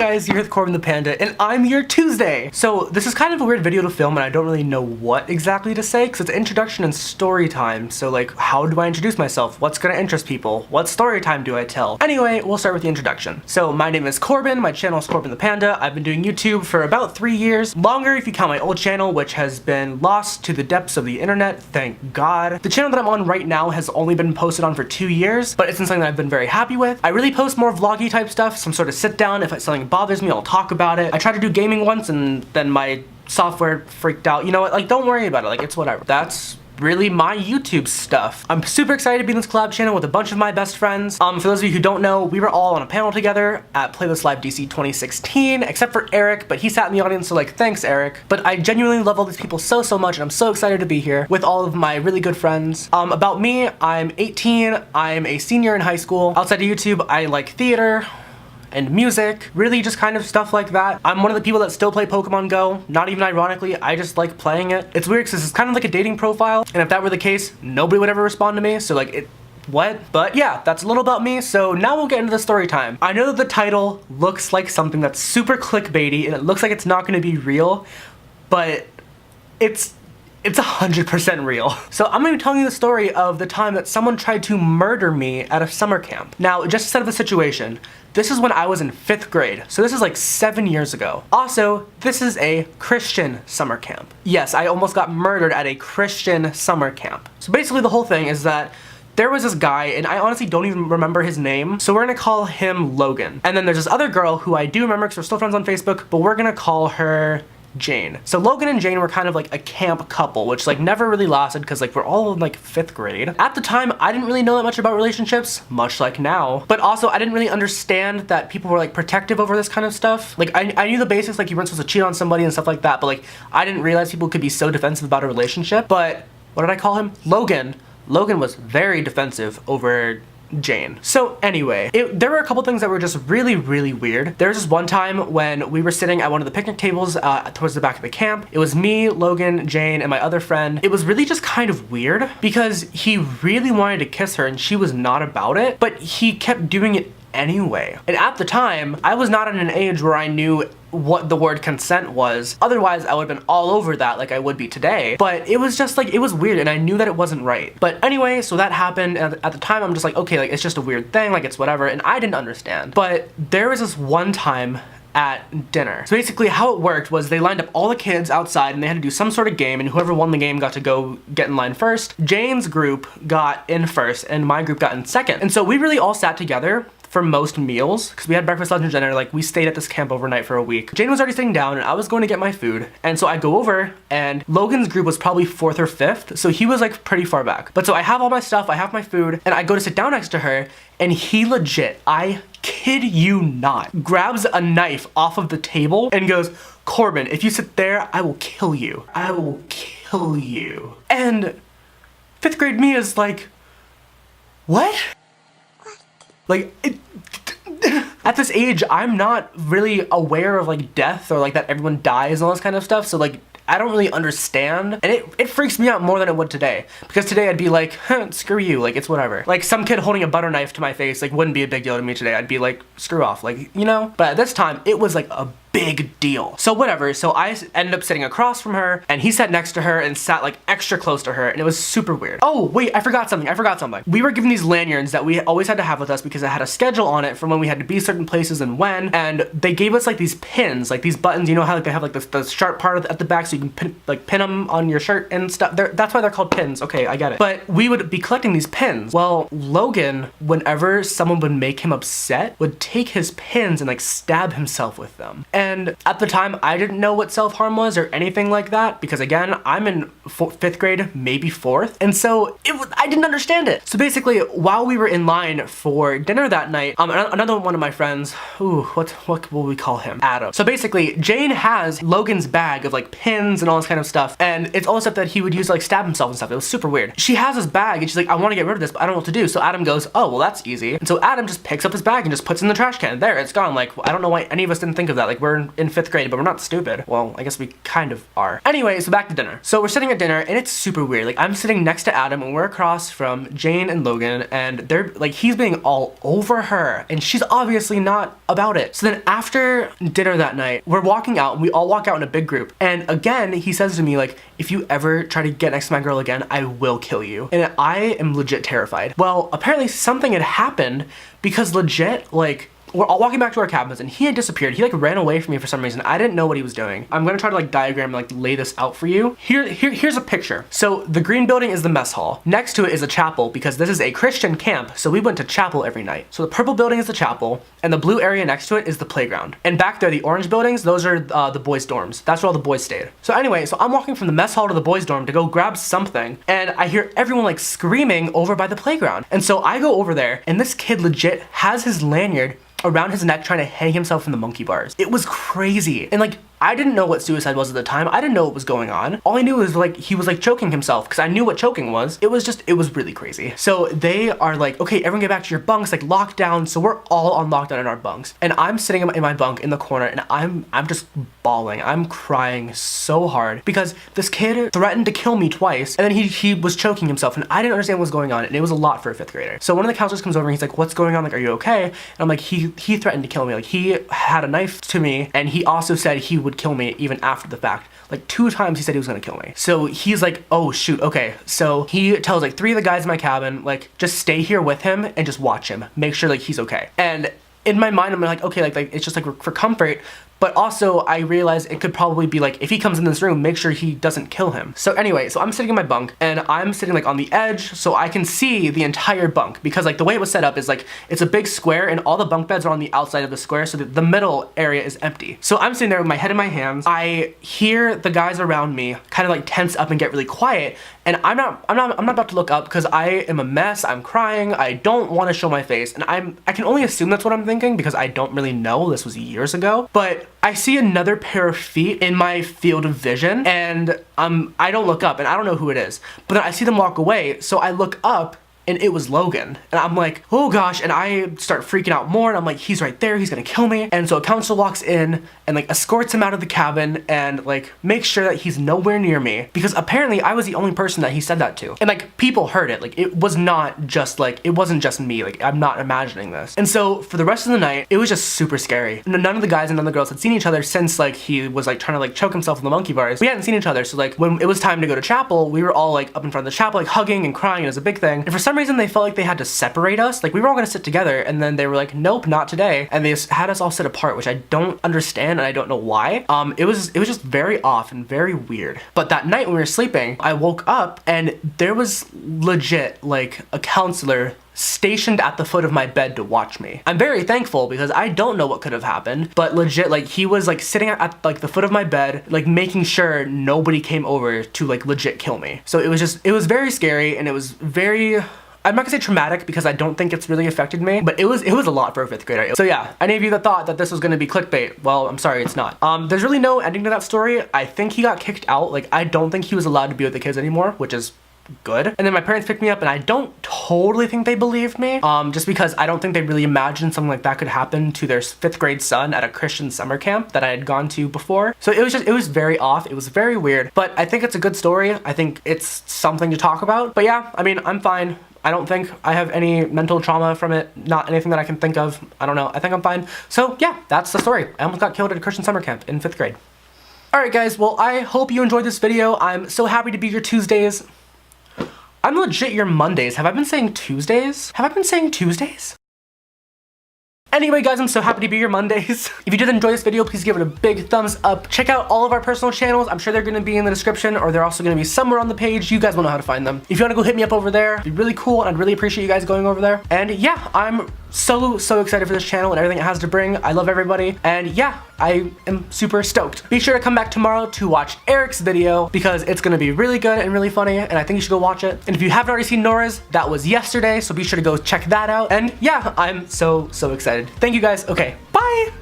guys, you're with Corbin the Panda, and I'm your Tuesday. So this is kind of a weird video to film, and I don't really know what exactly to say, because it's introduction and story time. So like, how do I introduce myself? What's gonna interest people? What story time do I tell? Anyway, we'll start with the introduction. So my name is Corbin, my channel is Corbin the Panda. I've been doing YouTube for about 3 years. Longer if you count my old channel, which has been lost to the depths of the internet, thank God. The channel that I'm on right now has only been posted on for 2 years, but it's been something that I've been very happy with. I really post more vloggy type stuff, some sort of sit down. If something bothers me, I'll talk about it. I tried to do gaming once and then my software freaked out. You know what, like, don't worry about it, like, it's whatever. That's really my YouTube stuff. I'm super excited to be in this collab channel with a bunch of my best friends. For those of you who don't know, we were all on a panel together at Playlist Live DC 2016, except for Eric, but he sat in the audience, so like, thanks Eric. But I genuinely love all these people so much, and I'm so excited to be here with all of my really good friends. About me, I'm 18, I'm a senior in high school. Outside of YouTube, I like theater and music, really just kind of stuff like that. I'm one of the people that still play Pokemon Go, not even ironically, I just like playing it. It's weird because it's kind of like a dating profile, and if that were the case, nobody would ever respond to me, so like, what? But yeah, that's a little about me, so now we'll get into the story time. I know that the title looks like something that's super clickbaity, and it looks like it's not gonna be real, but it's 100% real. So I'm gonna be telling you the story of the time that someone tried to murder me at a summer camp. Now, just to set up the situation, this is when I was in 5th grade, so this is like 7 years ago. Also, this is a Christian summer camp. Yes, I almost got murdered at a Christian summer camp. So basically the whole thing is that there was this guy, and I honestly don't even remember his name, so we're gonna call him Logan. And then there's this other girl who I do remember because we're still friends on Facebook, but we're gonna call her Jane. So Logan and Jane were kind of like a camp couple, which like never really lasted because like we're all in like 5th grade. At the time, I didn't really know that much about relationships, much like now, but also I didn't really understand that people were like protective over this kind of stuff. Like I knew the basics, like you weren't supposed to cheat on somebody and stuff like that, but like I didn't realize people could be so defensive about a relationship. But what did I call him? Logan. Logan was very defensive over Jane. So anyway, there were a couple things that were just really weird. There was this one time when we were sitting at one of the picnic tables towards the back of the camp. It was me, Logan, Jane, and my other friend. It was really just kind of weird because he really wanted to kiss her and she was not about it, but he kept doing it anyway. And at the time, I was not at an age where I knew what the word consent was. Otherwise, I would have been all over that like I would be today. But it was just like, it was weird and I knew that it wasn't right. But anyway, so that happened, and at the time I'm just like, okay, like it's just a weird thing, like it's whatever, and I didn't understand. But there was this one time at dinner. So basically how it worked was they lined up all the kids outside and they had to do some sort of game, and whoever won the game got to go get in line first. Jane's group got in first and my group got in second. And so we really all sat together for most meals, because we had breakfast, lunch, and dinner. Like, we stayed at this camp overnight for a week. Jane was already sitting down and I was going to get my food, and so I go over and Logan's group was probably 4th or 5th, so he was like pretty far back. But so I have all my stuff, I have my food, and I go to sit down next to her, and he legit, I kid you not, grabs a knife off of the table and goes, "Corbin, if you sit there, I will kill you. I will kill you." And 5th grade me is like, what? Like, at this age, I'm not really aware of like death or like that everyone dies and all this kind of stuff, so like I don't really understand, and it freaks me out more than it would today, because today I'd be like, screw you, like it's whatever. Like some kid holding a butter knife to my face like wouldn't be a big deal to me today. I'd be like, screw off, like, you know? But at this time, it was like a big deal. So whatever, so I ended up sitting across from her, and he sat next to her and sat like extra close to her, and it was super weird. Oh wait, I forgot something. We were given these lanyards that we always had to have with us because it had a schedule on it from when we had to be certain places and when, and they gave us like these pins, like these buttons, you know how like they have like the sharp part at the back so you can pin them on your shirt and stuff. That's why they're called pins. Okay, I get it. But we would be collecting these pins. Well, Logan, whenever someone would make him upset, would take his pins and like stab himself with them. And at the time, I didn't know what self-harm was or anything like that, because again, I'm in 5th grade, maybe 4th, and so I didn't understand it. So basically, while we were in line for dinner that night, another one of my friends, what will we call him? Adam. So basically, Jane has Logan's bag of like pins and all this kind of stuff, and it's all the stuff that he would use to like stab himself and stuff. It was super weird. She has his bag and she's like, I want to get rid of this, but I don't know what to do. So Adam goes, oh, well, that's easy. And so Adam just picks up his bag and just puts it in the trash can. There, it's gone. Like, I don't know why any of us didn't think of that. Like, we're in 5th grade, but we're not stupid. Well, I guess we kind of are. Anyway, so back to dinner. So we're sitting at dinner and it's super weird. Like I'm sitting next to Adam and we're across from Jane and Logan, and they're like, he's being all over her and she's obviously not about it. So then after dinner that night, we're walking out and we all walk out in a big group. And again, he says to me like, if you ever try to get next to my girl again, I will kill you. And I am legit terrified. Well, apparently something had happened because legit, like, we're all walking back to our cabins and he had disappeared. He like ran away from me for some reason. I didn't know what he was doing. I'm gonna try to like diagram and like lay this out for you. Here's a picture. So the green building is the mess hall. Next to it is a chapel because this is a Christian camp. So we went to chapel every night. So the purple building is the chapel and the blue area next to it is the playground. And back there, the orange buildings, those are the boys' dorms. That's where all the boys stayed. So anyway, so I'm walking from the mess hall to the boys' dorm to go grab something and I hear everyone like screaming over by the playground. And so I go over there and this kid legit has his lanyard around his neck trying to hang himself in the monkey bars. It was crazy. And like, I didn't know what suicide was at the time. I didn't know what was going on. All I knew was like, he was like choking himself because I knew what choking was. It was really crazy. So they are like, okay, everyone get back to your bunks, like locked down. So we're all on lockdown in our bunks. And I'm sitting in my bunk in the corner and I'm just bawling. I'm crying so hard because this kid threatened to kill me twice and then he was choking himself and I didn't understand what was going on and it was a lot for a 5th grader. So one of the counselors comes over and he's like, what's going on? Like, are you okay? And I'm like, he threatened to kill me. Like he had a knife to me and he also said he would kill me even after the fact. Like 2 times he said he was gonna kill me. So he's like, oh shoot, okay. So he tells like 3 of the guys in my cabin, like just stay here with him and just watch him. Make sure like he's okay. And in my mind, I'm like, okay, like it's just like for comfort. But also I realized it could probably be like, if he comes in this room, make sure he doesn't kill him. So anyway, so I'm sitting in my bunk and I'm sitting like on the edge so I can see the entire bunk because like the way it was set up is like, it's a big square and all the bunk beds are on the outside of the square so that the middle area is empty. So I'm sitting there with my head in my hands. I hear the guys around me kind of like tense up and get really quiet. And I'm not about to look up because I am a mess. I'm crying. I don't want to show my face. And I can only assume that's what I'm thinking because I don't really know. This was years ago. But I see another pair of feet in my field of vision and I don't look up and I don't know who it is. But then I see them walk away. So I look up and it was Logan. And I'm like, oh gosh, and I start freaking out more and I'm like, he's right there, he's gonna kill me. And so a counselor walks in and like escorts him out of the cabin and like makes sure that he's nowhere near me because apparently I was the only person that he said that to. And like people heard it, like it wasn't just me, like I'm not imagining this. And so for the rest of the night, it was just super scary. None of the guys and none of the girls had seen each other since like he was like trying to like choke himself in the monkey bars. We hadn't seen each other. So like when it was time to go to chapel, we were all like up in front of the chapel, like hugging and crying. It was a big thing. And for some reason they felt like they had to separate us. Like we were all gonna sit together and then they were like, nope, not today. And they had us all sit apart, which I don't understand and I don't know why. It was just very off and very weird. But that night when we were sleeping, I woke up and there was legit like a counselor stationed at the foot of my bed to watch me. I'm very thankful because I don't know what could have happened, but legit like he was like sitting at like the foot of my bed, like making sure nobody came over to like legit kill me. So it was very scary and it was very, I'm not gonna say traumatic because I don't think it's really affected me, but it was a lot for a 5th grader. So yeah, any of you that thought that this was gonna be clickbait, well, I'm sorry, it's not. There's really no ending to that story. I think he got kicked out. Like I don't think he was allowed to be with the kids anymore, which is good. And then my parents picked me up and I don't totally think they believed me, just because I don't think they really imagined something like that could happen to their 5th grade son at a Christian summer camp that I had gone to before. So it was very off. It was very weird, but I think it's a good story. I think it's something to talk about. But yeah, I mean, I'm fine. I don't think I have any mental trauma from it. Not anything that I can think of. I don't know. I think I'm fine. So yeah, that's the story. I almost got killed at a Christian summer camp in 5th grade. Alright guys, well I hope you enjoyed this video. I'm so happy to be your Tuesdays. I'm legit your Mondays. Have I been saying Tuesdays? Have I been saying Tuesdays? Anyway guys, I'm so happy to be your Mondays. If you did enjoy this video, please give it a big thumbs up. Check out all of our personal channels. I'm sure they're gonna be in the description or they're also gonna be somewhere on the page. You guys will know how to find them. If you wanna go hit me up over there, it'd be really cool and I'd really appreciate you guys going over there. And yeah, I'm so excited for this channel and everything it has to bring. I love everybody. And yeah, I am super stoked. Be sure to come back tomorrow to watch Eric's video because it's gonna be really good and really funny and I think you should go watch it. And if you haven't already seen Nora's, that was yesterday, so be sure to go check that out. And yeah, I'm so excited. Thank you guys. Okay, bye!